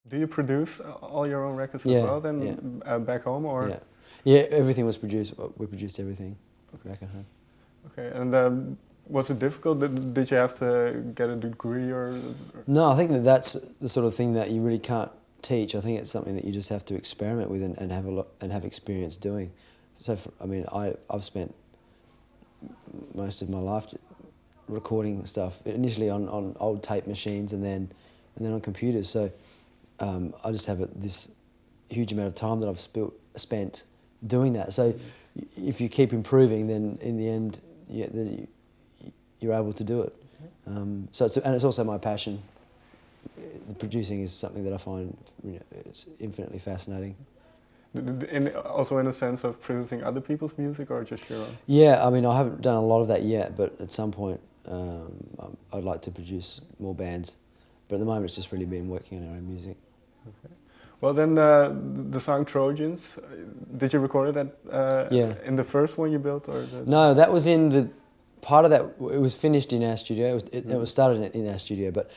Do you produce all your own records as Yeah, well then back home, or? Yeah, yeah. Everything was produced. We produced everything back at home. Okay, and was it difficult? Did you have to get a degree or? No, I think that's the sort of thing that you really can't teach. I think it's something that you just have to experiment with and have have experience doing. So, I mean, I've spent most of my life recording stuff initially on old tape machines and then on computers. So I just have this huge amount of time that I've spent doing that. So if you keep improving, then in the end, you're able to do it. So it's also my passion. The producing is something that I find it's infinitely fascinating. Also in a sense of producing other people's music or just your own? Yeah, I mean, I haven't done a lot of that yet, but at some point I'd like to produce more bands. But at the moment it's just really been working on our own music. Okay. Well then, the song Trojans, did you record it in the first one you built? Or No, that was in the... Part of that, it was finished in our studio. It was started in our studio, but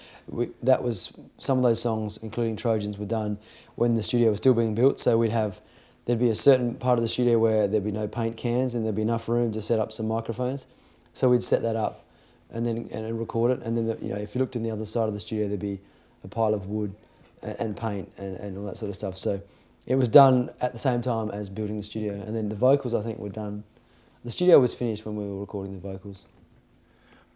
that was some of those songs, including Trojans, were done when the studio was still being built. So there'd be a certain part of the studio where there'd be no paint cans and there'd be enough room to set up some microphones. So we'd set that up and then record it. And then if you looked in the other side of the studio, there'd be a pile of wood and paint and all that sort of stuff. So it was done at the same time as building the studio. And then the vocals, I think, were done. The studio was finished when we were recording the vocals.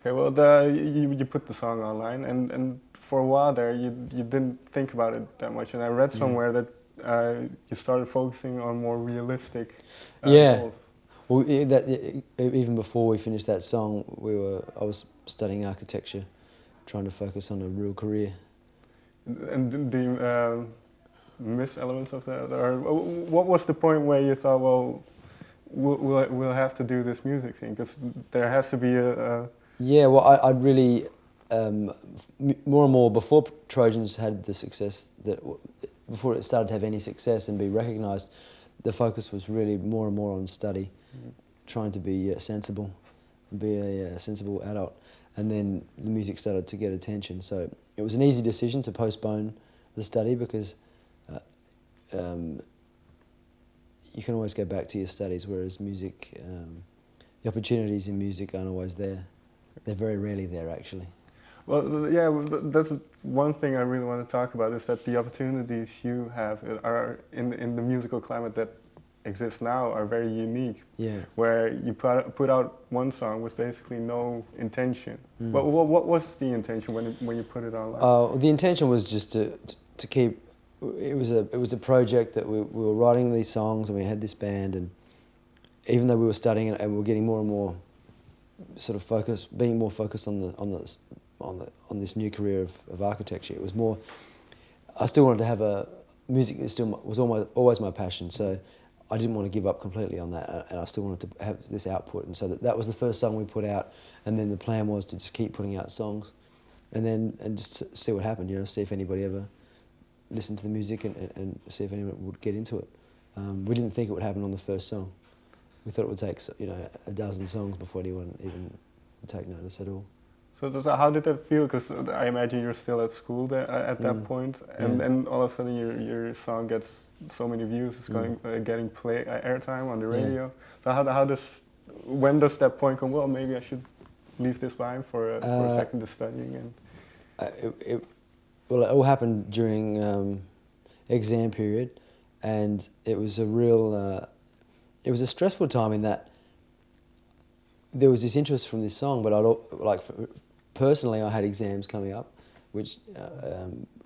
Okay, well, you put the song online, and for a while there, you didn't think about it that much. And I read somewhere that you started focusing on more realistic. Roles. Well, even before we finished that song, I was studying architecture, trying to focus on a real career. And do you miss elements of that, or what was the point where you thought, well, we'll have to do this music thing, because there has to be a... Yeah, well, I'd really, more and more, before Trojans had the success, before it started to have any success and be recognised, the focus was really more and more on study, trying to be sensible, be a sensible adult. And then the music started to get attention. So it was an easy decision to postpone the study, because you can always go back to your studies, whereas music, the opportunities in music aren't always there. They're very rarely there, actually. Well, yeah, that's one thing I really want to talk about, is that the opportunities you have are in the musical climate that exists now are very unique. Yeah. Where you put out one song with basically no intention. But what was the intention when you put it online? The intention was just to keep. It was a project that we were writing these songs, and we had this band, and even though we were studying it and we were getting more and more sort of being more focused on this new career of architecture, it was more. I still wanted to have music. Was always my passion, so I didn't want to give up completely on that, and I still wanted to have this output, and so that was the first song we put out, and then the plan was to just keep putting out songs, and just see what happened. See if anybody ever listen to the music and see if anyone would get into it. We didn't think it would happen on the first song. We thought it would take a dozen songs before anyone even would take notice at all. So how did that feel? Because I imagine you're still at school at that point, and all of a sudden your song gets so many views, it's getting airtime on the radio. So when does that point come? Well, maybe I should leave this behind for a second to studying. Well, it all happened during exam period, and it was a real, it was a stressful time in that there was this interest from this song, but personally I had exams coming up, which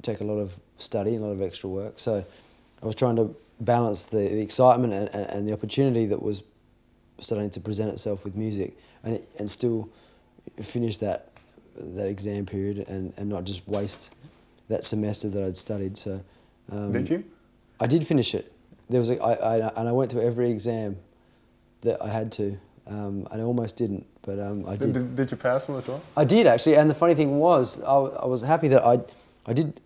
take a lot of study and a lot of extra work. So I was trying to balance the excitement and the opportunity that was starting to present itself with music, and still finish that exam period and not just waste that semester that I'd studied. So did you? I did finish it. I went to every exam that I had to, and I almost didn't, but I did. Did you pass them as well? I did, actually, and the funny thing was, I was happy that I didn't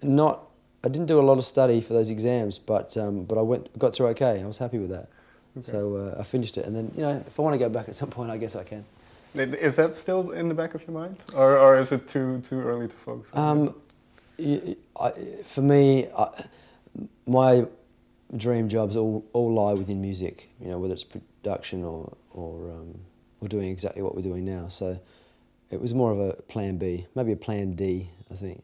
do a lot of study for those exams, but I got through okay. I was happy with that. Okay. So I finished it, and then if I want to go back at some point, I guess I can. Is that still in the back of your mind, or is it too early to focus on it? For me, my dream jobs all lie within music. You know, whether it's production or doing exactly what we're doing now. So it was more of a plan B, maybe a plan D, I think.